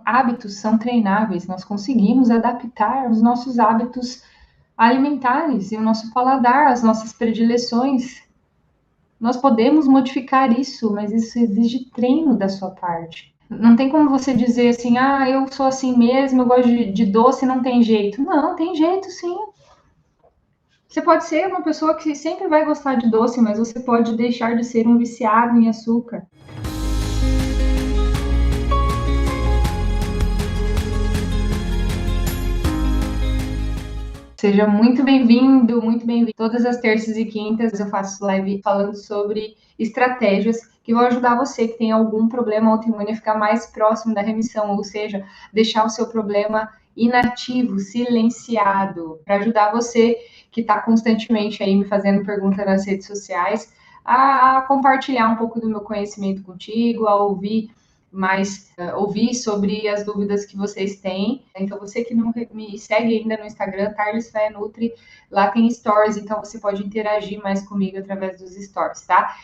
hábitos são treináveis, nós conseguimos adaptar os nossos hábitos alimentares e o nosso paladar, as nossas predileções. Nós podemos modificar isso, mas isso exige treino da sua parte. Não tem como você dizer assim, eu sou assim mesmo, eu gosto de doce, não tem jeito. Não, tem jeito sim. Você pode ser uma pessoa que sempre vai gostar de doce, mas você pode deixar de ser um viciado em açúcar. Seja muito bem-vindo, muito bem-vindo. Todas as terças e quintas eu faço live falando sobre estratégias que vão ajudar você que tem algum problema autoimune a ficar mais próximo da remissão, ou seja, deixar o seu problema inativo, silenciado, para ajudar você que está constantemente aí me fazendo pergunta nas redes sociais a compartilhar um pouco do meu conhecimento contigo, a ouvir sobre as dúvidas que vocês têm. Então, você que não me segue ainda no Instagram, Tarlis Fé Nutri, lá tem stories, então você pode interagir mais comigo através dos stories, tá?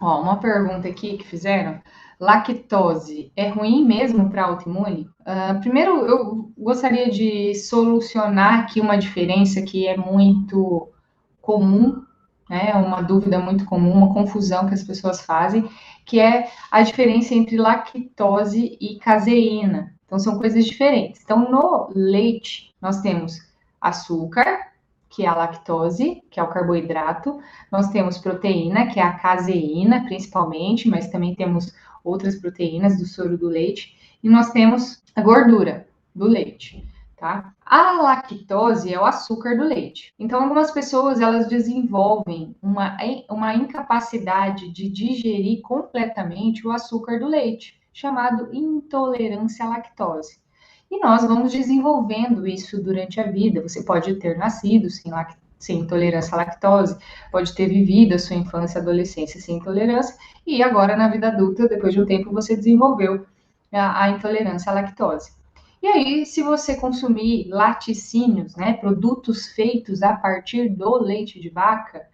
Ó, uma pergunta aqui que fizeram. Lactose é ruim mesmo para autoimune? Primeiro, eu gostaria de solucionar aqui uma diferença que é muito comum, né? Uma dúvida muito comum, uma confusão que as pessoas fazem, que é a diferença entre lactose e caseína. Então, são coisas diferentes. Então, no leite, nós temos açúcar, que é a lactose, que é o carboidrato. Nós temos proteína, que é a caseína, principalmente, mas também temos outras proteínas do soro do leite. E nós temos a gordura do leite, tá? A lactose é o açúcar do leite. Então, algumas pessoas, elas desenvolvem uma incapacidade de digerir completamente o açúcar do leite, chamado intolerância à lactose. E nós vamos desenvolvendo isso durante a vida. Você pode ter nascido sem intolerância à lactose, pode ter vivido a sua infância e adolescência sem intolerância, e agora na vida adulta, depois de um tempo, você desenvolveu a intolerância à lactose. E aí, se você consumir laticínios, né, produtos feitos a partir do leite de vaca,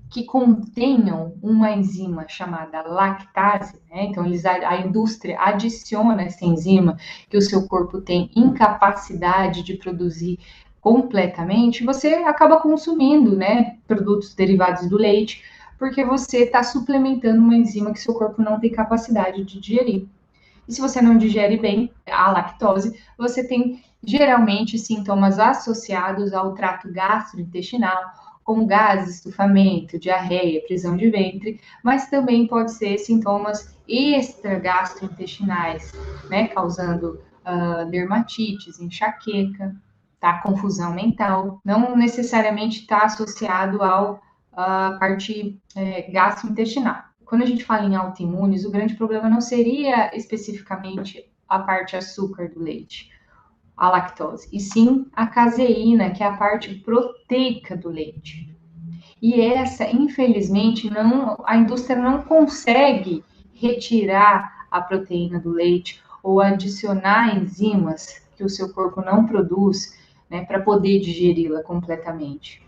que contenham uma enzima chamada lactase, né? Então a indústria adiciona essa enzima que o seu corpo tem incapacidade de produzir completamente, você acaba consumindo, né, produtos derivados do leite, porque você está suplementando uma enzima que seu corpo não tem capacidade de digerir. E se você não digere bem a lactose, você tem geralmente sintomas associados ao trato gastrointestinal, como gases, estufamento, diarreia, prisão de ventre, mas também pode ser sintomas extragastrointestinais, né, causando dermatites, enxaqueca, tá? Confusão mental. Não necessariamente está associado à parte gastrointestinal. Quando a gente fala em autoimunes, o grande problema não seria especificamente a parte açúcar do leite, a lactose, e sim a caseína, que é a parte proteica do leite. E essa, infelizmente, a indústria não consegue retirar a proteína do leite ou adicionar enzimas que o seu corpo não produz, né, para poder digeri-la completamente.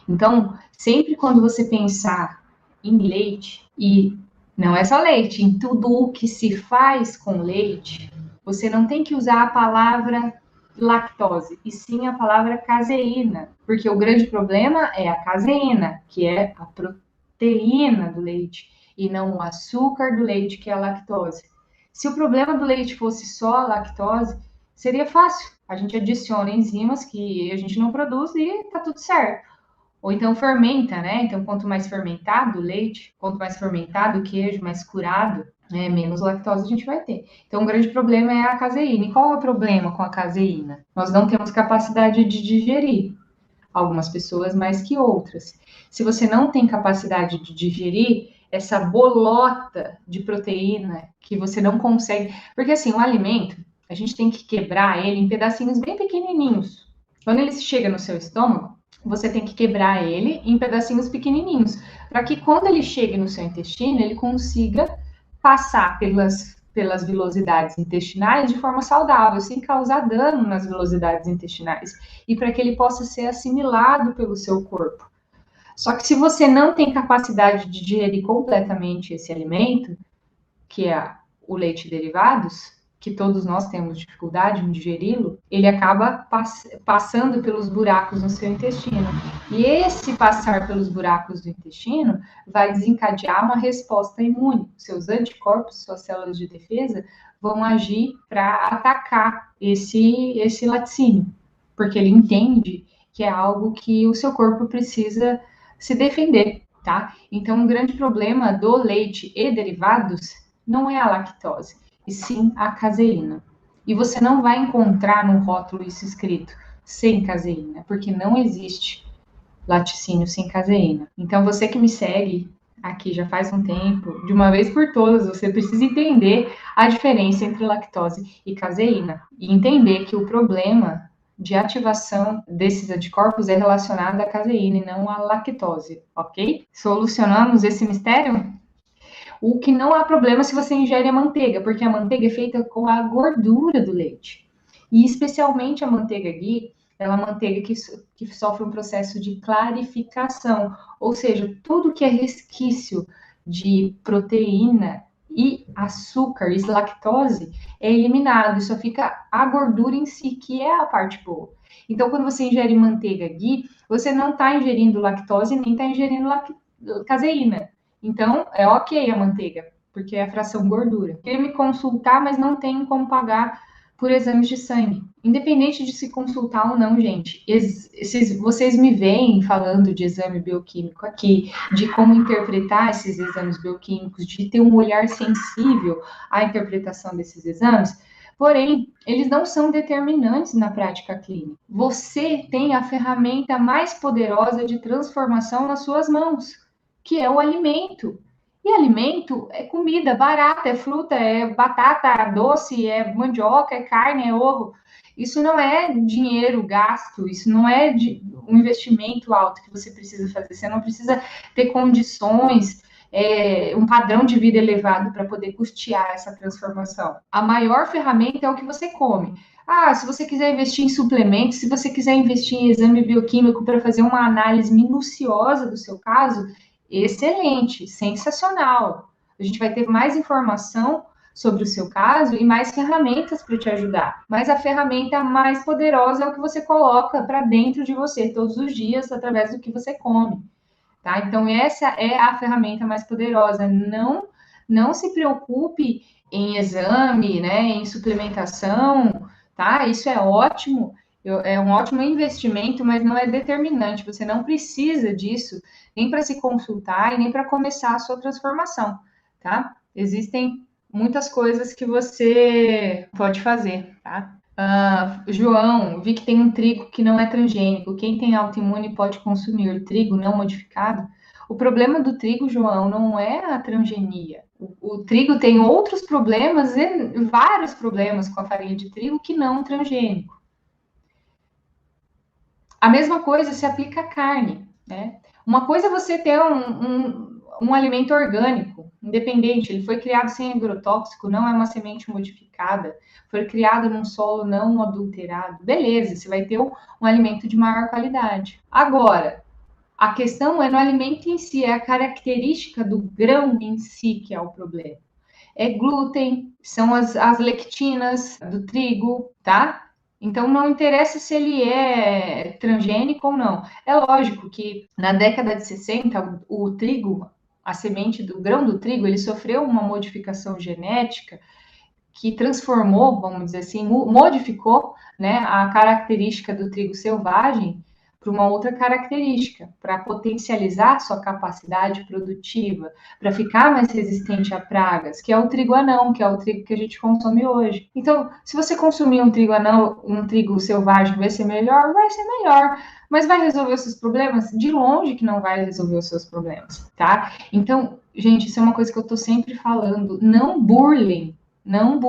Então, sempre quando você pensar em leite, e não é só leite, em tudo o que se faz com leite, você não tem que usar a palavra lactose, e sim a palavra caseína, porque o grande problema é a caseína, que é a proteína do leite, e não o açúcar do leite, que é a lactose. Se o problema do leite fosse só a lactose, seria fácil. A gente adiciona enzimas que a gente não produz e tá tudo certo. Ou então fermenta, né? Então, quanto mais fermentado o leite, quanto mais fermentado o queijo, mais curado, né, menos lactose a gente vai ter. Então, o grande problema é a caseína. E qual é o problema com a caseína? Nós não temos capacidade de digerir. Algumas pessoas mais que outras. Se você não tem capacidade de digerir essa bolota de proteína que você não consegue... Porque, assim, o alimento, a gente tem que quebrar ele em pedacinhos bem pequenininhos. Quando ele chega no seu estômago, você tem que quebrar ele em pedacinhos pequenininhos, para que quando ele chegue no seu intestino, ele consiga passar pelas vilosidades intestinais de forma saudável, sem causar dano nas vilosidades intestinais, e para que ele possa ser assimilado pelo seu corpo. Só que se você não tem capacidade de digerir completamente esse alimento, que é o leite e derivados, que todos nós temos dificuldade em digeri-lo, ele acaba passando pelos buracos no seu intestino. E esse passar pelos buracos do intestino vai desencadear uma resposta imune. Seus anticorpos, suas células de defesa, vão agir para atacar esse laticínio, porque ele entende que é algo que o seu corpo precisa se defender, tá? Então, um grande problema do leite e derivados não é a lactose, e sim a caseína. E você não vai encontrar no rótulo isso escrito, sem caseína, porque não existe laticínio sem caseína. Então, você que me segue aqui já faz um tempo, de uma vez por todas, você precisa entender a diferença entre lactose e caseína. E entender que o problema de ativação desses anticorpos é relacionado à caseína e não à lactose, ok? Solucionamos esse mistério? O que não há problema se você ingere a manteiga, porque a manteiga é feita com a gordura do leite. E especialmente a manteiga ghee, ela é uma manteiga que sofre um processo de clarificação, ou seja, tudo que é resquício de proteína e açúcar e lactose é eliminado, e só fica a gordura em si, que é a parte boa. Então, quando você ingere manteiga ghee, você não está ingerindo lactose nem está ingerindo caseína. Então, é ok a manteiga, porque é a fração gordura. Queria me consultar, mas não tem como pagar por exames de sangue. Independente de se consultar ou não, gente, vocês me veem falando de exame bioquímico aqui, de como interpretar esses exames bioquímicos, de ter um olhar sensível à interpretação desses exames, porém, eles não são determinantes na prática clínica. Você tem a ferramenta mais poderosa de transformação nas suas mãos, que é o alimento. E alimento é comida barata, é fruta, é batata doce, é mandioca, é carne, é ovo. Isso não é dinheiro gasto, isso não é um investimento alto que você precisa fazer. Você não precisa ter condições, um padrão de vida elevado para poder custear essa transformação. A maior ferramenta é o que você come. Se você quiser investir em suplementos, se você quiser investir em exame bioquímico para fazer uma análise minuciosa do seu caso, excelente, sensacional. A gente vai ter mais informação sobre o seu caso e mais ferramentas para te ajudar. Mas a ferramenta mais poderosa é o que você coloca para dentro de você todos os dias através do que você come, tá? Então essa é a ferramenta mais poderosa. Não se preocupe em exame, né, em suplementação, tá? Isso é ótimo. É um ótimo investimento, mas não é determinante. Você não precisa disso nem para se consultar e nem para começar a sua transformação, tá? Existem muitas coisas que você pode fazer, tá? João, vi que tem um trigo que não é transgênico. Quem tem autoimune pode consumir trigo não modificado? O problema do trigo, João, não é a transgenia. O trigo tem outros problemas, e vários problemas com a farinha de trigo que não o transgênico. A mesma coisa se aplica à carne, né? Uma coisa é você ter um alimento orgânico, independente, ele foi criado sem agrotóxico, não é uma semente modificada, foi criado num solo não adulterado, beleza, você vai ter um alimento de maior qualidade. Agora, a questão é no alimento em si, é a característica do grão em si que é o problema. É glúten, são as lectinas do trigo, tá? Então, não interessa se ele é transgênico ou não. É lógico que na década de 60, o trigo, a semente do grão do trigo, ele sofreu uma modificação genética que transformou, vamos dizer assim, modificou, né, a característica do trigo selvagem para uma outra característica, para potencializar sua capacidade produtiva, para ficar mais resistente a pragas, que é o trigo anão, que é o trigo que a gente consome hoje. Então, se você consumir um trigo anão, um trigo selvagem, vai ser melhor? Vai ser melhor. Mas vai resolver os seus problemas? De longe que não vai resolver os seus problemas, tá? Então, gente, isso é uma coisa que eu tô sempre falando. Não burlem, não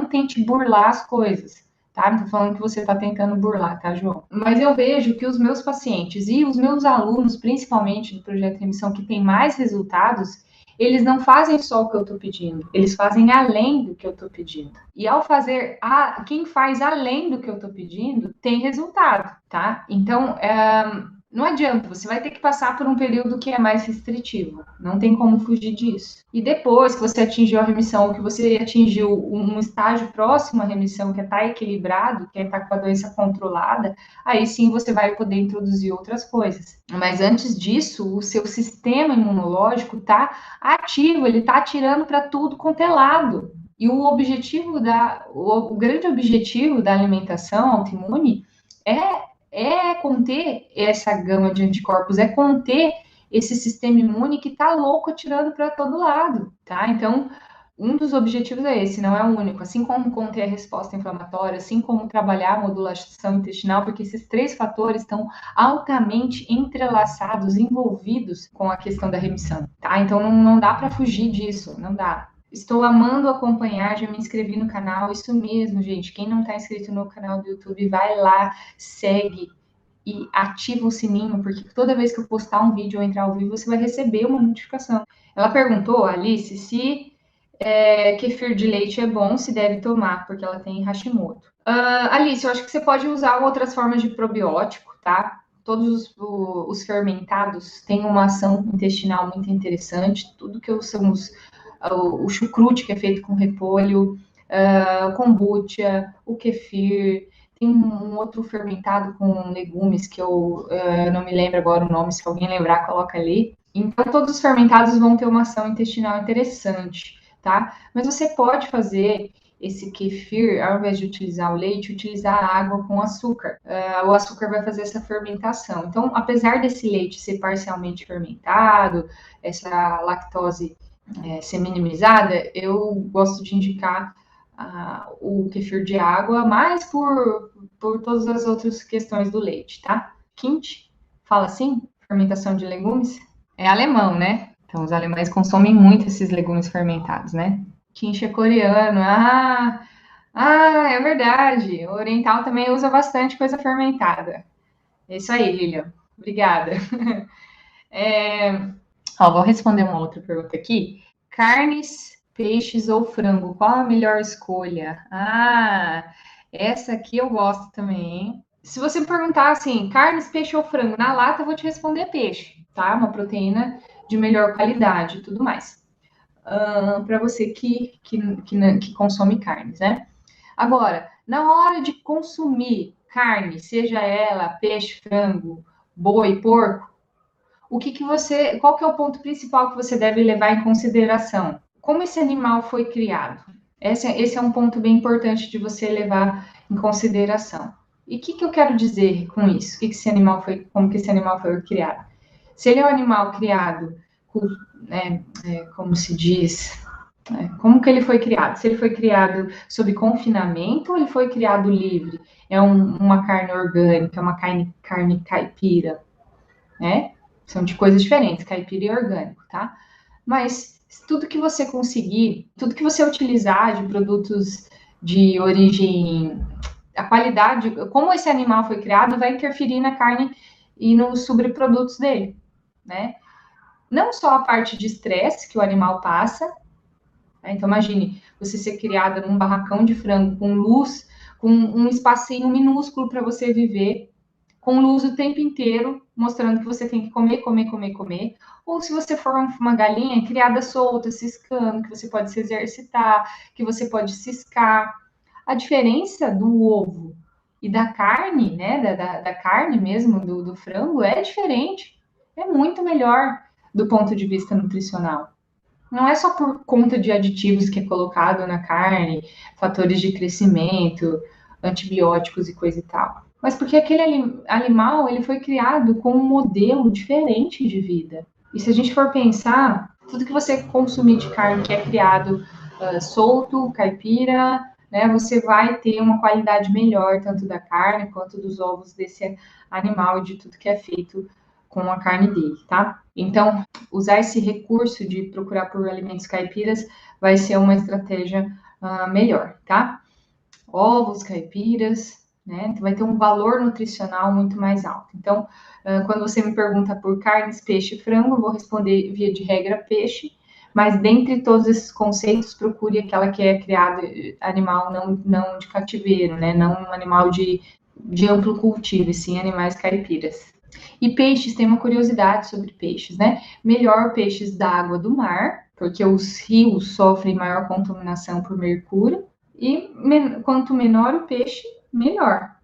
tente burlar as coisas. Tá? Não tô falando que você tá tentando burlar, tá, João? Mas eu vejo que os meus pacientes e os meus alunos, principalmente do Projeto Remissão, que tem mais resultados, eles não fazem só o que eu tô pedindo, eles fazem além do que eu tô pedindo. E ao fazer, quem faz além do que eu tô pedindo, tem resultado, tá? Então, não adianta, você vai ter que passar por um período que é mais restritivo, não tem como fugir disso. E depois que você atingiu a remissão, ou que você atingiu um estágio próximo à remissão, que é estar equilibrado, que é estar com a doença controlada, aí sim você vai poder introduzir outras coisas. Mas antes disso, o seu sistema imunológico está ativo, ele está atirando para tudo quanto é lado. E o grande objetivo da alimentação autoimune é conter essa gama de anticorpos, é conter esse sistema imune que tá louco atirando para todo lado, tá? Então, um dos objetivos é esse, não é o único. Assim como conter a resposta inflamatória, assim como trabalhar a modulação intestinal, porque esses 3 fatores estão altamente entrelaçados, envolvidos com a questão da remissão, tá? Então, não dá para fugir disso, não dá. Estou amando acompanhar, já me inscrevi no canal, isso mesmo, gente. Quem não está inscrito no canal do YouTube, vai lá, segue e ativa o sininho, porque toda vez que eu postar um vídeo ou entrar ao vivo, você vai receber uma notificação. Ela perguntou, Alice, se kefir de leite é bom, se deve tomar, porque ela tem Hashimoto. Alice, eu acho que você pode usar outras formas de probiótico, tá? Todos os fermentados têm uma ação intestinal muito interessante. Tudo que são o chucrute, que é feito com repolho, kombucha, o kefir, tem um outro fermentado com legumes que eu não me lembro agora o nome, se alguém lembrar, coloca ali. Então, todos os fermentados vão ter uma ação intestinal interessante, tá? Mas você pode fazer esse kefir, ao invés de utilizar o leite, utilizar a água com açúcar. O açúcar vai fazer essa fermentação. Então, apesar desse leite ser parcialmente fermentado, essa lactose ser minimizada, eu gosto de indicar o kefir de água, mais por todas as outras questões do leite, tá? Quinte, fala assim? Fermentação de legumes? É alemão, né? Então, os alemães consomem muito esses legumes fermentados, né? Quinche é coreano. É verdade. O oriental também usa bastante coisa fermentada. É isso aí, Lilian. Obrigada. Vou responder uma outra pergunta aqui. Carnes, peixes ou frango? Qual a melhor escolha? Essa aqui eu gosto também, hein? Se você me perguntar assim, carnes, peixe ou frango, na lata eu vou te responder peixe, tá? Uma proteína de melhor qualidade e tudo mais. Para você que consome carnes, né? Agora, na hora de consumir carne, seja ela peixe, frango, boi, porco, qual que é o ponto principal que você deve levar em consideração? Como esse animal foi criado? Esse é um ponto bem importante de você levar em consideração. E o que eu quero dizer com isso? Como que esse animal foi criado? Se ele é um animal criado, como se diz, como que ele foi criado? Se ele foi criado sob confinamento ou ele foi criado livre? É uma carne orgânica, uma carne caipira, né? São de coisas diferentes, caipira e orgânico, tá? Mas tudo que você conseguir, tudo que você utilizar de produtos de origem, a qualidade, como esse animal foi criado, vai interferir na carne e nos subprodutos dele, né? Não só a parte de estresse que o animal passa, né? Então imagine você ser criada num barracão de frango com luz, com um espacinho minúsculo para você viver, com luz o tempo inteiro, mostrando que você tem que comer, comer, comer, comer. Ou se você for uma galinha criada solta, ciscando, que você pode se exercitar, que você pode ciscar. A diferença do ovo e da carne, né, da carne mesmo, do frango, é diferente. É muito melhor do ponto de vista nutricional. Não é só por conta de aditivos que é colocado na carne, fatores de crescimento, antibióticos e coisa e tal, mas porque aquele animal ele foi criado com um modelo diferente de vida. E se a gente for pensar, tudo que você consumir de carne que é criado solto, caipira, né, você vai ter uma qualidade melhor, tanto da carne quanto dos ovos desse animal e de tudo que é feito com a carne dele, tá? Então, usar esse recurso de procurar por alimentos caipiras vai ser uma estratégia melhor, tá? Ovos caipiras, né? Então, vai ter um valor nutricional muito mais alto. Então, quando você me pergunta por carnes, peixe e frango, eu vou responder via de regra peixe, mas dentre todos esses conceitos, procure aquela que é criada animal não de cativeiro, né? Não um animal de amplo cultivo, e sim animais caipiras. E peixes, tem uma curiosidade sobre peixes, né? Melhor peixes da água do mar, porque os rios sofrem maior contaminação por mercúrio, e quanto menor o peixe, melhor.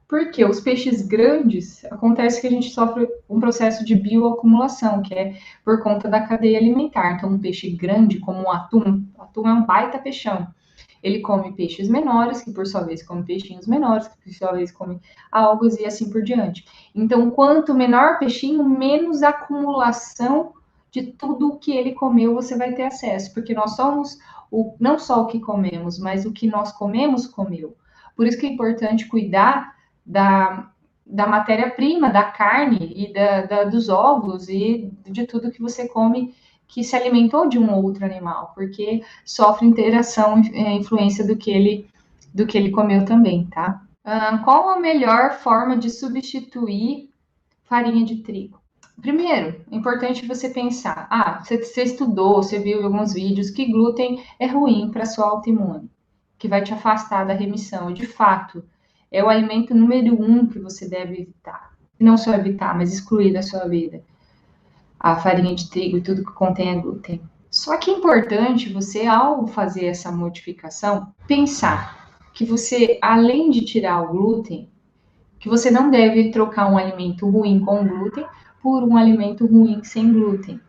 Porque os peixes grandes, acontece que a gente sofre um processo de bioacumulação, que é por conta da cadeia alimentar. Então, um peixe grande, como o atum é um baita peixão. Ele come peixes menores, que por sua vez come peixinhos menores, que por sua vez come algas e assim por diante. Então, quanto menor o peixinho, menos acumulação de tudo o que ele comeu você vai ter acesso, porque nós somos não só o que comemos, mas o que nós comemos comeu. Por isso que é importante cuidar da matéria-prima, da carne e dos ovos e de tudo que você come que se alimentou de um outro animal, porque sofre interação, influência do que ele comeu também, tá? Qual a melhor forma de substituir farinha de trigo? Primeiro, é importante você pensar, você estudou, você viu em alguns vídeos que glúten é ruim para sua autoimune, que vai te afastar da remissão. De fato, é o alimento número 1 que você deve evitar. Não só evitar, mas excluir da sua vida. A farinha de trigo e tudo que contém glúten. Só que é importante você, ao fazer essa modificação, pensar que você, além de tirar o glúten, que você não deve trocar um alimento ruim com glúten por um alimento ruim sem glúten.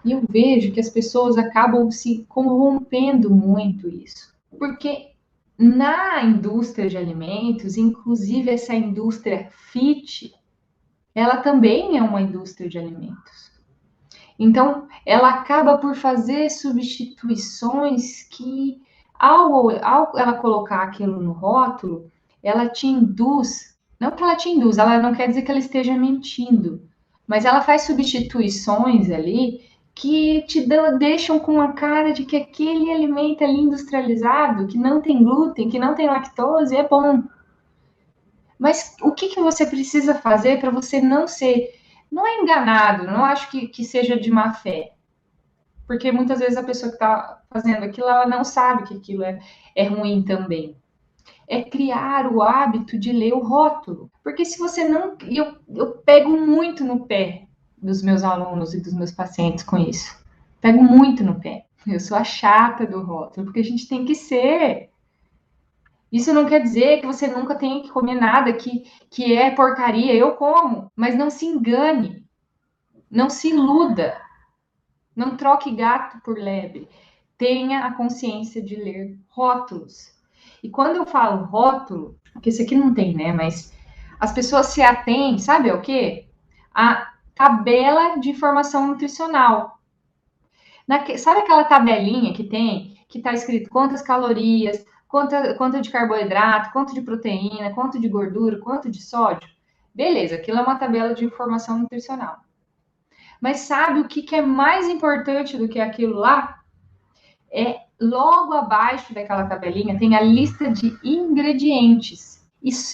E eu vejo que as pessoas acabam se corrompendo muito isso. Porque na indústria de alimentos, inclusive essa indústria fit, ela também é uma indústria de alimentos. Então, ela acaba por fazer substituições que, ao ela colocar aquilo no rótulo, ela te induz, não que ela te induz, ela não quer dizer que ela esteja mentindo, mas ela faz substituições ali que te deixam com a cara de que aquele alimento ali industrializado, que não tem glúten, que não tem lactose, é bom. Mas o que você precisa fazer para você não ser, não é enganado, não acho que seja de má fé, porque muitas vezes a pessoa que está fazendo aquilo, ela não sabe que aquilo é ruim também. É criar o hábito de ler o rótulo. Porque se você não. Eu pego muito no pé dos meus alunos e dos meus pacientes com isso. Pego muito no pé. Eu sou a chata do rótulo, porque a gente tem que ser. Isso não quer dizer que você nunca tenha que comer nada que é porcaria. Eu como, mas não se engane. Não se iluda. Não troque gato por lebre. Tenha a consciência de ler rótulos. E quando eu falo rótulo, porque isso aqui não tem, né? Mas as pessoas se atêm, sabe ao quê? A tabela de informação nutricional. Sabe aquela tabelinha que tem, que está escrito quantas calorias, quanto de carboidrato, quanto de proteína, quanto de gordura, quanto de sódio? Beleza, aquilo é uma tabela de informação nutricional. Mas sabe o que é mais importante do que aquilo lá? É logo abaixo daquela tabelinha tem a lista de ingredientes.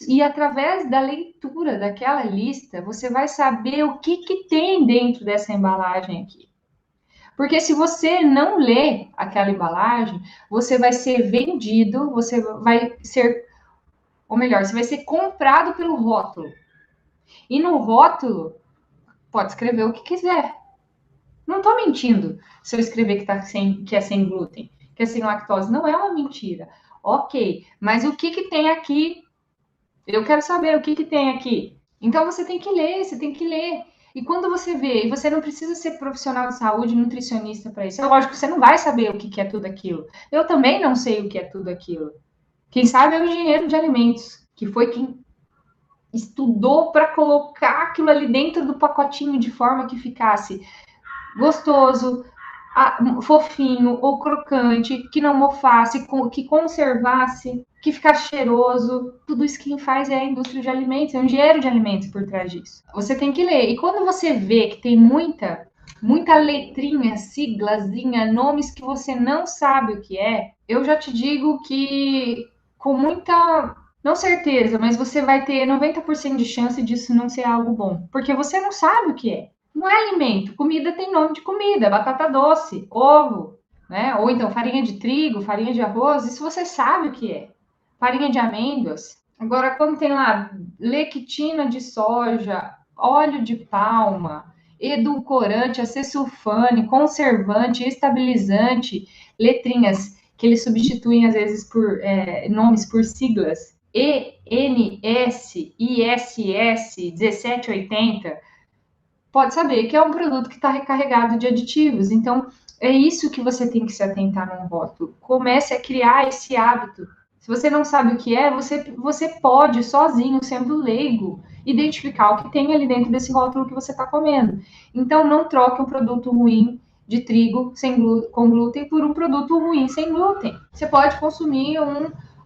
E através da leitura daquela lista, você vai saber o que tem dentro dessa embalagem aqui. Porque se você não lê aquela embalagem, você vai ser vendido, você vai ser, ou melhor, você vai ser comprado pelo rótulo. E no rótulo, pode escrever o que quiser. Não estou mentindo se eu escrever que é sem glúten, que é sem lactose. Não é uma mentira. Ok, mas o que tem aqui? Eu quero saber o que tem aqui. Então você tem que ler, você tem que ler. E quando você vê, e você não precisa ser profissional de saúde, nutricionista para isso. É lógico que você não vai saber o que é tudo aquilo. Eu também não sei o que é tudo aquilo. Quem sabe é o engenheiro de alimentos, que foi quem estudou para colocar aquilo ali dentro do pacotinho de forma que ficasse gostoso, fofinho ou crocante, que não mofasse, que conservasse, que ficasse cheiroso. Tudo isso quem faz é a indústria de alimentos, é um engenheiro de alimentos por trás disso. Você tem que ler. E quando você vê que tem muita letrinha, siglazinha, nomes que você não sabe o que é, eu já te digo que com muita, não certeza, mas você vai ter 90% de chance disso não ser algo bom, porque você não sabe o que é. Não é alimento. Comida tem nome de comida, batata doce, ovo, né? Ou então farinha de trigo, farinha de arroz, isso você sabe o que é. Farinha de amêndoas. Agora, quando tem lá lectina de soja, óleo de palma, edulcorante, acesulfame, conservante, estabilizante, letrinhas que eles substituem às vezes por nomes por siglas, ENS, ISS 1780, pode saber que é um produto que está recarregado de aditivos. Então, é isso que você tem que se atentar num rótulo. Comece a criar esse hábito. Se você não sabe o que é, você pode, sozinho, sendo leigo, identificar o que tem ali dentro desse rótulo que você está comendo. Então, não troque um produto ruim de trigo com glúten por um produto ruim sem glúten. Você pode consumir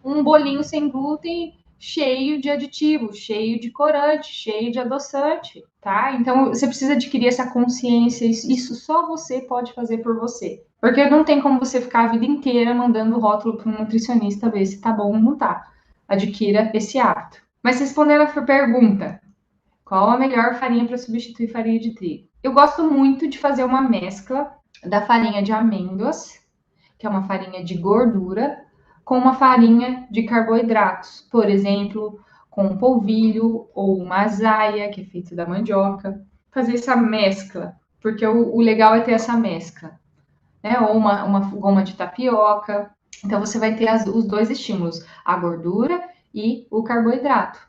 um bolinho sem glúten cheio de aditivo, cheio de corante, cheio de adoçante, tá? Então, você precisa adquirir essa consciência, isso só você pode fazer por você. Porque não tem como você ficar a vida inteira mandando rótulo para um nutricionista ver se tá bom ou não tá. Adquira esse hábito. Mas respondendo a pergunta, qual a melhor farinha para substituir farinha de trigo? Eu gosto muito de fazer uma mescla da farinha de amêndoas, que é uma farinha de gordura, com uma farinha de carboidratos, por exemplo, com polvilho ou uma azaia, que é feito da mandioca. Fazer essa mescla, porque o legal é ter essa mescla, né? Ou uma goma de tapioca. Então você vai ter os dois estímulos, a gordura e o carboidrato,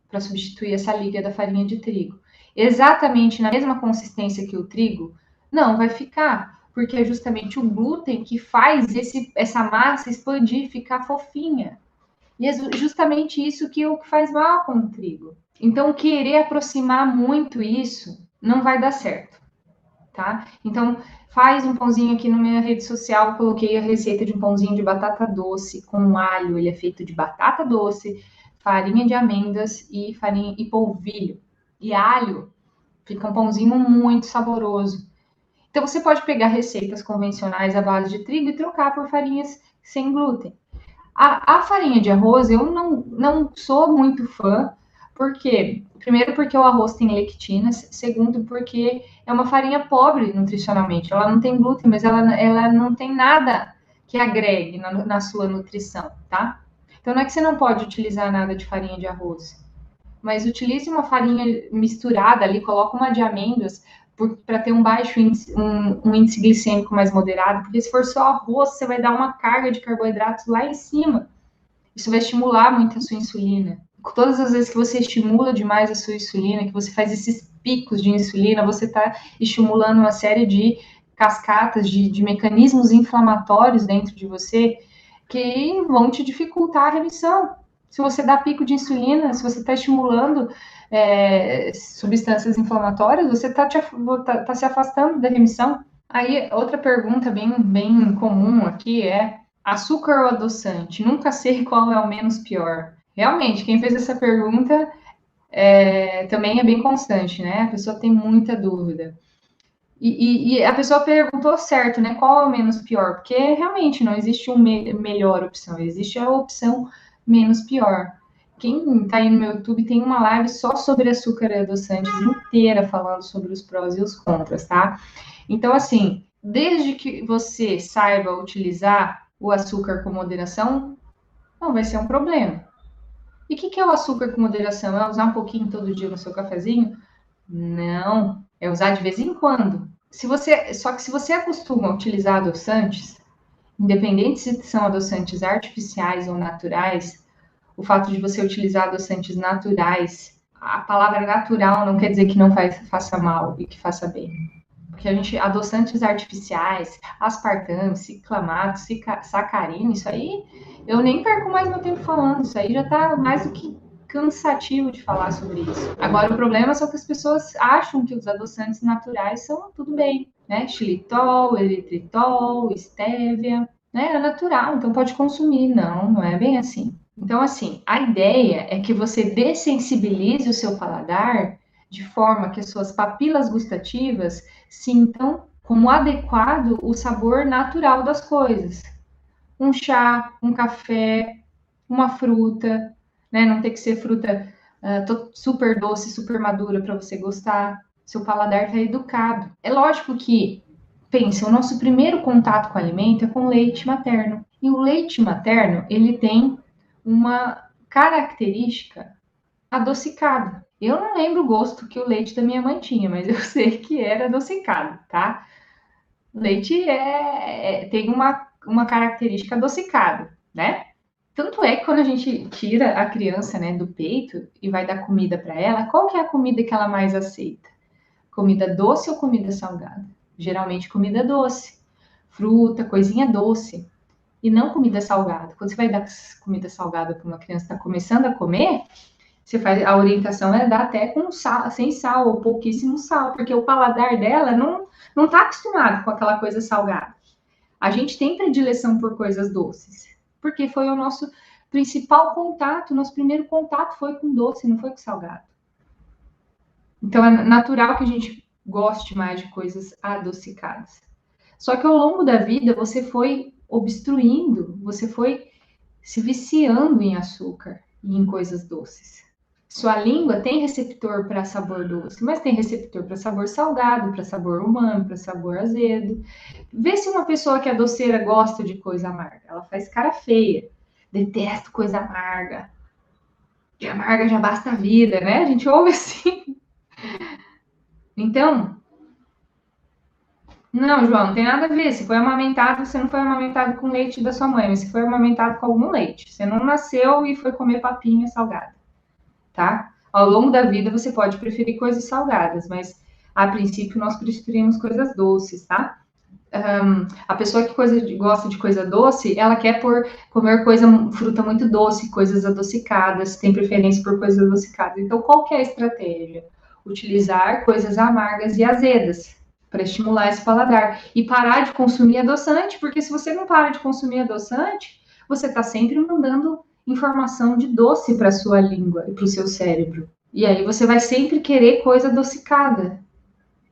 para substituir essa liga da farinha de trigo. Exatamente na mesma consistência que o trigo? Não, vai ficar, porque é justamente o glúten que faz essa massa expandir, ficar fofinha. E é justamente isso que faz mal com o trigo. Então, querer aproximar muito isso não vai dar certo, tá? Então, faz um pãozinho aqui na minha rede social, eu coloquei a receita de um pãozinho de batata doce com alho, ele é feito de batata doce, farinha de amêndoas e farinha e polvilho e alho. Fica um pãozinho muito saboroso. Então você pode pegar receitas convencionais à base de trigo e trocar por farinhas sem glúten. A farinha de arroz eu não sou muito fã, porque primeiro porque o arroz tem lectinas, segundo porque é uma farinha pobre nutricionalmente. Ela não tem glúten, mas ela não tem nada que agregue na sua nutrição, tá? Então não é que você não pode utilizar nada de farinha de arroz, mas utilize uma farinha misturada ali, coloca uma de amêndoas para ter um baixo índice, um índice glicêmico mais moderado, porque se for só arroz, você vai dar uma carga de carboidratos lá em cima. Isso vai estimular muito a sua insulina. Todas as vezes que você estimula demais a sua insulina, que você faz esses picos de insulina, você está estimulando uma série de cascatas, de mecanismos inflamatórios dentro de você que vão te dificultar a remissão. Se você dá pico de insulina, se você está estimulando substâncias inflamatórias, você tá se afastando da remissão. Aí, outra pergunta bem comum aqui é: açúcar ou adoçante? Nunca sei qual é o menos pior. Realmente, quem fez essa pergunta também é bem constante, né? A pessoa tem muita dúvida. E a pessoa perguntou certo, né? Qual é o menos pior? Porque realmente não existe uma melhor opção, existe a opção menos pior. Quem tá aí no meu YouTube tem uma live só sobre açúcar e adoçantes inteira falando sobre os prós e os contras, tá? Então, assim, desde que você saiba utilizar o açúcar com moderação, não vai ser um problema. E o que é o açúcar com moderação? É usar um pouquinho todo dia no seu cafezinho? Não, é usar de vez em quando. Só que se você acostuma a utilizar adoçantes, independente se são adoçantes artificiais ou naturais, o fato de você utilizar adoçantes naturais, a palavra natural não quer dizer que não faça mal e que faça bem. Porque adoçantes artificiais, aspartame, ciclamato, sacarina, isso aí, eu nem perco mais meu tempo falando, isso aí já tá mais do que cansativo de falar sobre isso. Agora, o problema é só que as pessoas acham que os adoçantes naturais são tudo bem, né? Xilitol, eritritol, estévia, né? É natural, então pode consumir. Não é bem assim. Então, assim, a ideia é que você dessensibilize o seu paladar de forma que as suas papilas gustativas sintam como adequado o sabor natural das coisas. Um chá, um café, uma fruta, né? Não tem que ser fruta super doce, super madura para você gostar. Seu paladar está educado. É lógico que, pense, o nosso primeiro contato com o alimento é com o leite materno. E o leite materno, ele tem uma característica adocicada. Eu não lembro o gosto que o leite da minha mãe tinha, mas eu sei que era adocicado, tá? Leite tem uma característica adocicada, né? Tanto é que quando a gente tira a criança, né, do peito e vai dar comida para ela, qual que é a comida que ela mais aceita? Comida doce ou comida salgada? Geralmente comida doce. Fruta, coisinha doce. E não comida salgada. Quando você vai dar comida salgada para uma criança que está começando a comer, você faz a orientação é dar até com sal, sem sal ou pouquíssimo sal, porque o paladar dela não está acostumado com aquela coisa salgada. A gente tem predileção por coisas doces, porque foi o nosso principal contato, nosso primeiro contato foi com doce, não foi com salgado. Então é natural que a gente goste mais de coisas adocicadas. Só que ao longo da vida você foi obstruindo, você foi se viciando em açúcar e em coisas doces. Sua língua tem receptor para sabor doce, mas tem receptor para sabor salgado, para sabor umami, para sabor azedo. Vê se uma pessoa que é doceira gosta de coisa amarga. Ela faz cara feia. Detesto coisa amarga. De amarga já basta a vida, né? A gente ouve assim. Então, não, João, não tem nada a ver. Se foi amamentado, você não foi amamentado com leite da sua mãe, mas você foi amamentado com algum leite. Você não nasceu e foi comer papinha salgada, tá? Ao longo da vida você pode preferir coisas salgadas, mas a princípio nós preferimos coisas doces, tá? A pessoa que gosta de coisa doce, ela quer comer fruta muito doce, coisas adocicadas, tem preferência por coisas adocicadas. Então, qual que é a estratégia? Utilizar coisas amargas e azedas para estimular esse paladar e parar de consumir adoçante, porque se você não para de consumir adoçante, você está sempre mandando informação de doce para sua língua e para o seu cérebro. E aí você vai sempre querer coisa adocicada.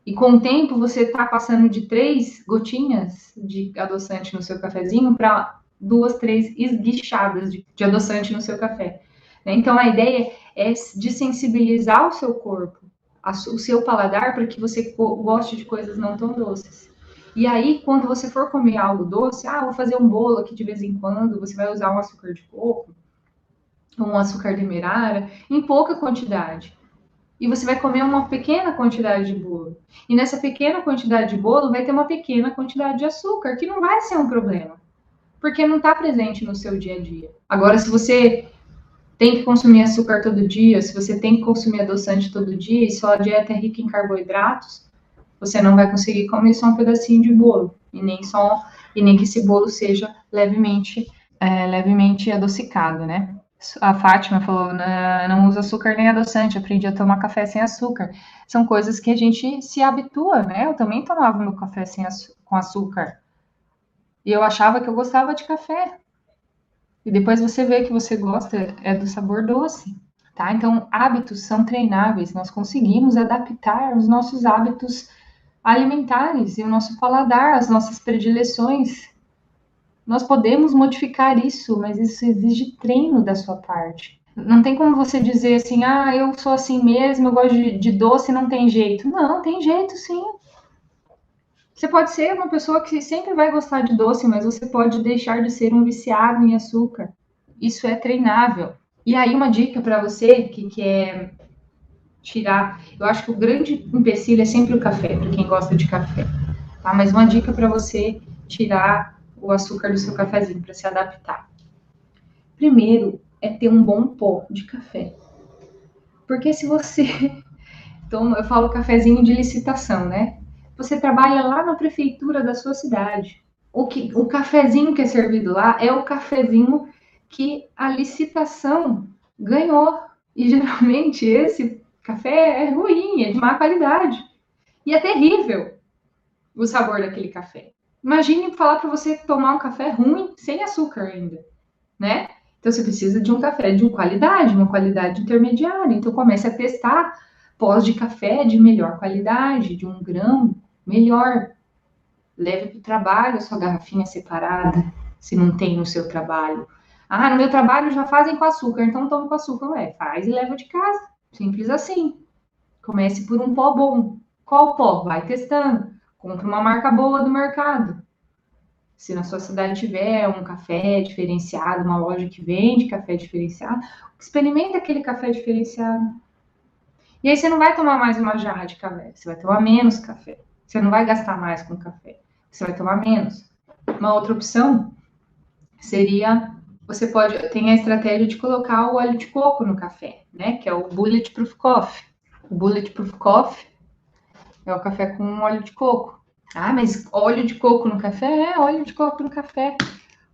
E com o tempo você está passando de 3 gotinhas de adoçante no seu cafezinho para 2, 3 esguichadas de adoçante no seu café. Então a ideia é de sensibilizar o seu corpo, o seu paladar, para que você goste de coisas não tão doces. E aí, quando você for comer algo doce, vou fazer um bolo aqui de vez em quando, você vai usar um açúcar de coco, um açúcar demerara, em pouca quantidade. E você vai comer uma pequena quantidade de bolo. E nessa pequena quantidade de bolo vai ter uma pequena quantidade de açúcar, que não vai ser um problema, porque não está presente no seu dia a dia. Agora, se você tem que consumir açúcar todo dia, se você tem que consumir adoçante todo dia e sua dieta é rica em carboidratos, você não vai conseguir comer só um pedacinho de bolo e nem que esse bolo seja levemente adocicado, né? A Fátima falou, não usa açúcar nem adoçante, aprendi a tomar café sem açúcar. São coisas que a gente se habitua, né? Eu também tomava meu café com açúcar. E eu achava que eu gostava de café. E depois você vê que você gosta do sabor doce, tá? Então, hábitos são treináveis. Nós conseguimos adaptar os nossos hábitos alimentares e o nosso paladar, as nossas predileções. Nós podemos modificar isso, mas isso exige treino da sua parte. Não tem como você dizer assim, eu sou assim mesmo, eu gosto de doce, não tem jeito. Não, tem jeito sim. Você pode ser uma pessoa que sempre vai gostar de doce, mas você pode deixar de ser um viciado em açúcar. Isso é treinável. E aí uma dica para você que quer tirar, eu acho que o grande empecilho é sempre o café, para quem gosta de café. Tá? Mas uma dica para você tirar o açúcar do seu cafezinho, para se adaptar. Primeiro é ter um bom pó de café. Porque se você toma, eu falo cafezinho de licitação, né? Você trabalha lá na prefeitura da sua cidade. O cafezinho que é servido lá é o cafezinho que a licitação ganhou. E geralmente esse café é ruim, é de má qualidade. E é terrível o sabor daquele café. Imagine falar para você tomar um café ruim sem açúcar ainda, né? Então você precisa de um café de qualidade, uma qualidade intermediária. Então comece a testar pós de café de melhor qualidade, de 1 grão melhor. Leve para o trabalho a sua garrafinha separada, se não tem no seu trabalho. No meu trabalho já fazem com açúcar, então tome com açúcar. Faz e leva de casa. Simples assim. Comece por um pó bom. Qual pó? Vai testando. Compre uma marca boa do mercado. Se na sua cidade tiver um café diferenciado, uma loja que vende café diferenciado, experimente aquele café diferenciado. E aí você não vai tomar mais uma jarra de café, você vai tomar menos café. Você não vai gastar mais com café, você vai tomar menos. Uma outra opção seria, tem a estratégia de colocar o óleo de coco no café, né? Que é o Bulletproof Coffee. O Bulletproof Coffee é o café com óleo de coco. Ah, mas óleo de coco no café? É, óleo de coco no café.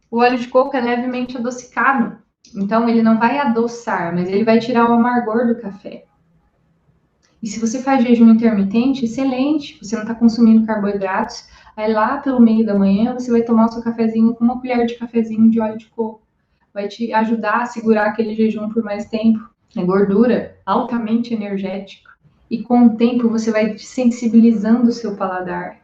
O óleo de coco é levemente adocicado. Então, ele não vai adoçar, mas ele vai tirar o amargor do café. E se você faz jejum intermitente, excelente. Você não está consumindo carboidratos. Aí lá pelo meio da manhã, você vai tomar o seu cafezinho com uma colher de cafezinho de óleo de coco. Vai te ajudar a segurar aquele jejum por mais tempo. É gordura altamente energética. E com o tempo, você vai sensibilizando o seu paladar.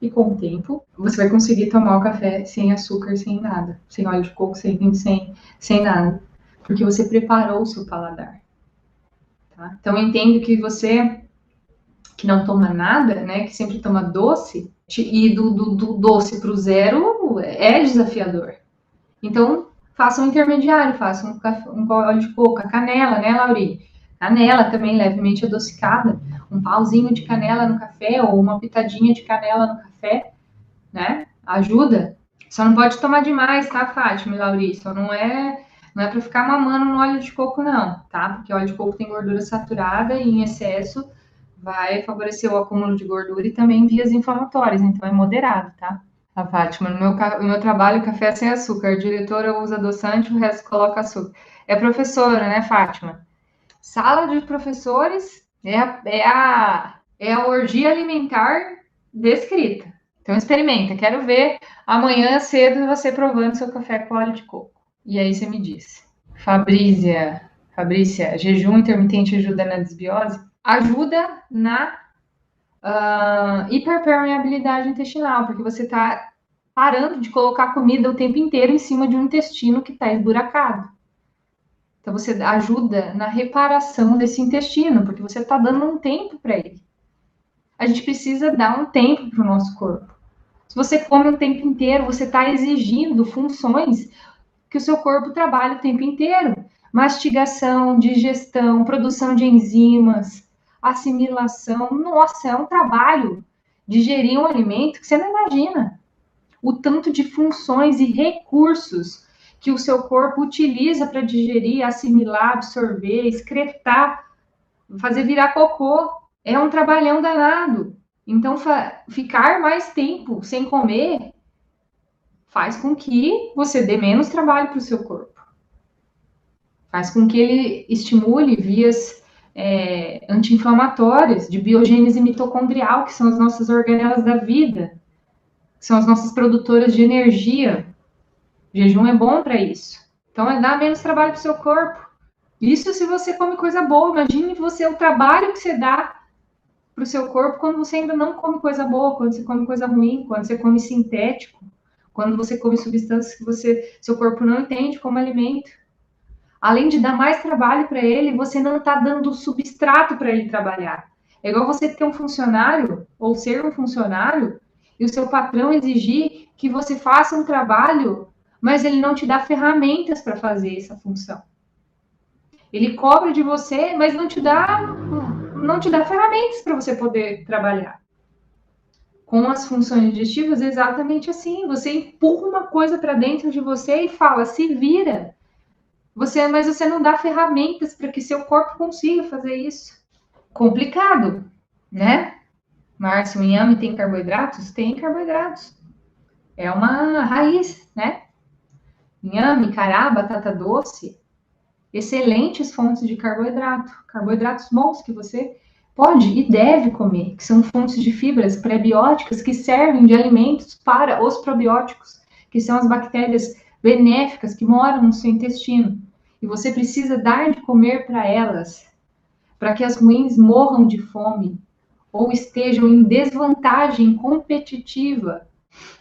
E com o tempo, você vai conseguir tomar o café sem açúcar, sem nada. Sem óleo de coco, sem nada. Porque você preparou o seu paladar. Tá? Então, eu entendo que você que não toma nada, né, que sempre toma doce, e do doce para o zero é desafiador. Então, faça um intermediário, faça um óleo de coco, a canela, né, Lauri? Canela também levemente adocicada, um pauzinho de canela no café ou uma pitadinha de canela no café, né? Ajuda. Só não pode tomar demais, tá, Fátima e Lauri? Só não é para ficar mamando no óleo de coco, não, tá? Porque o óleo de coco tem gordura saturada e em excesso vai favorecer o acúmulo de gordura e também vias inflamatórias, então é moderado, tá? A Fátima, no meu trabalho, café sem açúcar. A diretora usa adoçante, o resto coloca açúcar. É professora, né, Fátima? Sala de professores é a orgia alimentar descrita. Então experimenta, quero ver amanhã cedo você provando seu café com óleo de coco. E aí você me diz. Fabrícia, jejum intermitente ajuda na desbiose? Ajuda na hiperpermeabilidade intestinal, porque você está parando de colocar comida o tempo inteiro em cima de um intestino que está esburacado. Então, você ajuda na reparação desse intestino, porque você está dando um tempo para ele. A gente precisa dar um tempo para o nosso corpo. Se você come o tempo inteiro, você está exigindo funções que o seu corpo trabalha o tempo inteiro. Mastigação, digestão, produção de enzimas, assimilação. Nossa, é um trabalho digerir um alimento que você não imagina. O tanto de funções e recursos que o seu corpo utiliza para digerir, assimilar, absorver, excretar, fazer virar cocô. É um trabalhão danado. Então, ficar mais tempo sem comer faz com que você dê menos trabalho para o seu corpo. Faz com que ele estimule vias anti-inflamatórias, de biogênese mitocondrial, que são as nossas organelas da vida, que são as nossas produtoras de energia. O jejum é bom para isso. Então, é dar menos trabalho para o seu corpo. Isso se você come coisa boa. Imagine você o trabalho que você dá para o seu corpo quando você ainda não come coisa boa, quando você come coisa ruim, quando você come sintético, quando você come substâncias que seu corpo não entende como alimento. Além de dar mais trabalho para ele, você não está dando substrato para ele trabalhar. É igual você ter um funcionário ou ser um funcionário e o seu patrão exigir que você faça um trabalho, mas ele não te dá ferramentas para fazer essa função. Ele cobra de você, mas não te dá ferramentas para você poder trabalhar. Com as funções digestivas, é exatamente assim. Você empurra uma coisa para dentro de você e fala, se vira. Mas você não dá ferramentas para que seu corpo consiga fazer isso. Complicado, né? Márcio, o inhame tem carboidratos? Tem carboidratos. É uma raiz, né? Inhame, cará, batata doce, excelentes fontes de carboidrato. Carboidratos bons que você pode e deve comer, que são fontes de fibras pré-bióticas que servem de alimentos para os probióticos, que são as bactérias benéficas que moram no seu intestino. E você precisa dar de comer para elas, para que as ruins morram de fome ou estejam em desvantagem competitiva.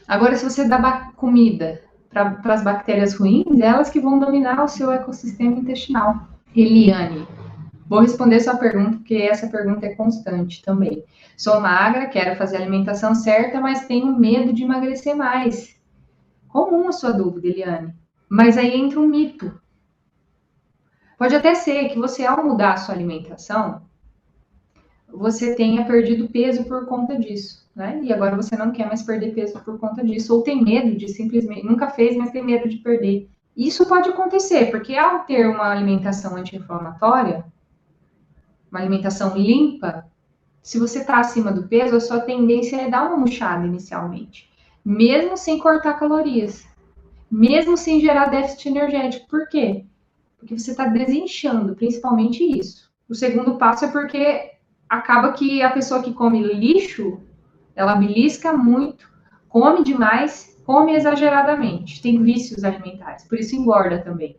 Agora, se você dá comida para as bactérias ruins, elas que vão dominar o seu ecossistema intestinal. Eliane, vou responder sua pergunta, porque essa pergunta é constante também. Sou magra, quero fazer a alimentação certa, mas tenho medo de emagrecer mais. Comum a sua dúvida, Eliane. Mas aí entra um mito. Pode até ser que você, ao mudar a sua alimentação, você tenha perdido peso por conta disso, né? E agora você não quer mais perder peso por conta disso, ou tem medo de simplesmente, nunca fez, mas tem medo de perder. Isso pode acontecer, porque ao ter uma alimentação anti-inflamatória, uma alimentação limpa, se você está acima do peso, a sua tendência é dar uma murchada inicialmente, mesmo sem cortar calorias, mesmo sem gerar déficit energético. Por quê? Porque você está desinchando, principalmente isso. O segundo passo é porque acaba que a pessoa que come lixo, ela belisca muito, come demais, come exageradamente, tem vícios alimentares, por isso engorda também.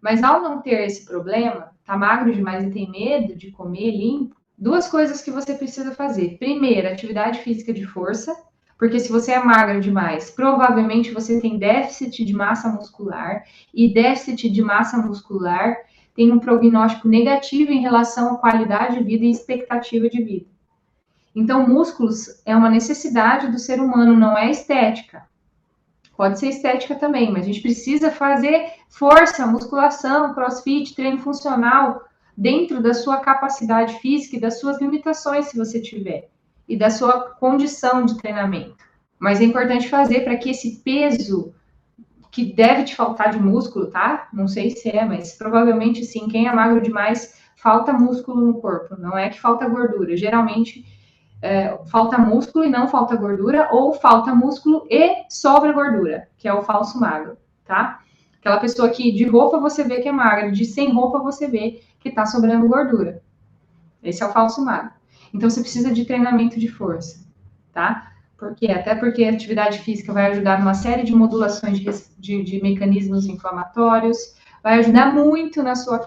Mas ao não ter esse problema, tá magro demais e tem medo de comer limpo, duas coisas que você precisa fazer. Primeiro, atividade física de força, porque se você é magro demais, provavelmente você tem déficit de massa muscular, e déficit de massa muscular tem um prognóstico negativo em relação à qualidade de vida e expectativa de vida. Então, músculos é uma necessidade do ser humano, não é estética. Pode ser estética também, mas a gente precisa fazer força, musculação, crossfit, treino funcional dentro da sua capacidade física e das suas limitações, se você tiver, e da sua condição de treinamento. Mas é importante fazer para que esse peso que deve te faltar de músculo, tá? Não sei se é, mas provavelmente sim. Quem é magro demais, falta músculo no corpo. Não é que falta gordura. Geralmente falta músculo e não falta gordura, ou falta músculo e sobra gordura, que é o falso magro, tá? Aquela pessoa que de roupa você vê que é magra, de sem roupa você vê que tá sobrando gordura. Esse é o falso magro. Então você precisa de treinamento de força, tá? Até porque a atividade física vai ajudar numa série de modulações de mecanismos inflamatórios, vai ajudar muito na sua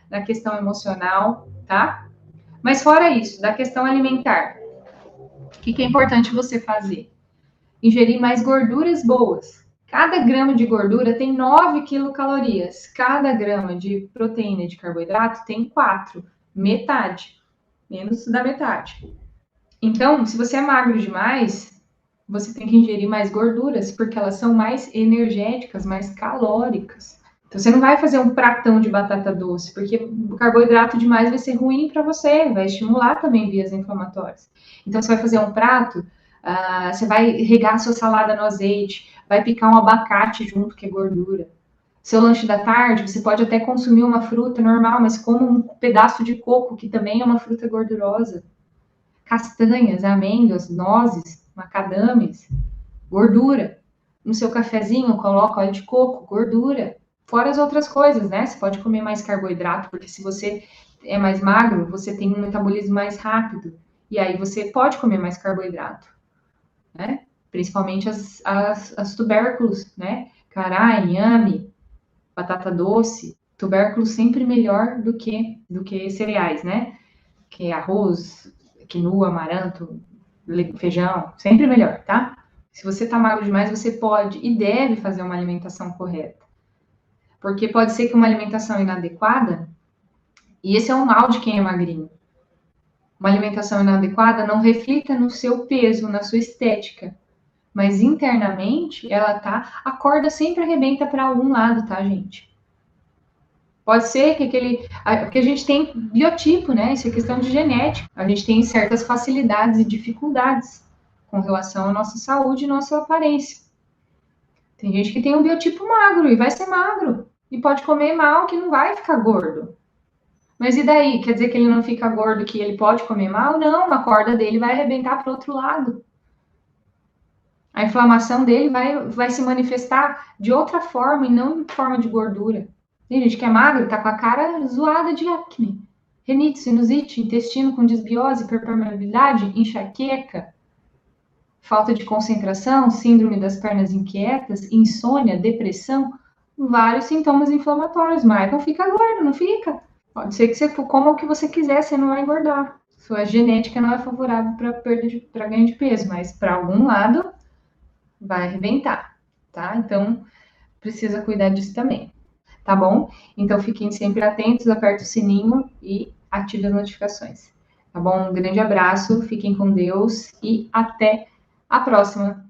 na questão emocional, tá? Mas fora isso, da questão alimentar, o que é importante você fazer? Ingerir mais gorduras boas. Cada grama de gordura tem 9 quilocalorias. Cada grama de proteína e de carboidrato tem 4. Metade. Menos da metade. Então, se você é magro demais, você tem que ingerir mais gorduras, porque elas são mais energéticas, mais calóricas. Então, você não vai fazer um pratão de batata doce, porque o carboidrato demais vai ser ruim para você, vai estimular também vias inflamatórias. Então, você vai fazer um prato, você vai regar a sua salada no azeite, vai picar um abacate junto, que é gordura. Seu lanche da tarde, você pode até consumir uma fruta normal, mas como um pedaço de coco, que também é uma fruta gordurosa. Castanhas, amêndoas, nozes, macadames, gordura. No seu cafezinho, coloca óleo de coco, gordura. Fora as outras coisas, né? Você pode comer mais carboidrato, porque se você é mais magro, você tem um metabolismo mais rápido. E aí você pode comer mais carboidrato, né? Principalmente as tubérculos, né? Cará, inhame, batata doce. Tubérculos sempre melhor do que cereais, né? Que é arroz, quinoa, amaranto, feijão, sempre melhor, tá? Se você tá magro demais, você pode e deve fazer uma alimentação correta. Porque pode ser que uma alimentação inadequada, e esse é o mal de quem é magrinho, uma alimentação inadequada não reflita no seu peso, na sua estética, mas internamente ela tá, a corda sempre arrebenta para algum lado, tá, gente? Pode ser que porque a gente tem biotipo, né? Isso é questão de genética. A gente tem certas facilidades e dificuldades com relação à nossa saúde e nossa aparência. Tem gente que tem um biotipo magro e vai ser magro. E pode comer mal que não vai ficar gordo. Mas e daí? Quer dizer que ele não fica gordo, que ele pode comer mal? Não, a corda dele vai arrebentar para o outro lado. A inflamação dele vai se manifestar de outra forma e não em forma de gordura. Tem gente que é magro, tá com a cara zoada de acne. Renite, sinusite, intestino com desbiose, hiperpermeabilidade, enxaqueca, falta de concentração, síndrome das pernas inquietas, insônia, depressão, vários sintomas inflamatórios. Mas não fica gordo, não fica. Pode ser que você coma o que você quiser, você não vai engordar. Sua genética não é favorável para ganho de peso, mas para algum lado vai arrebentar, tá? Então, precisa cuidar disso também, tá bom? Então, fiquem sempre atentos, aperte o sininho e ative as notificações, tá bom? Um grande abraço, fiquem com Deus e até a próxima!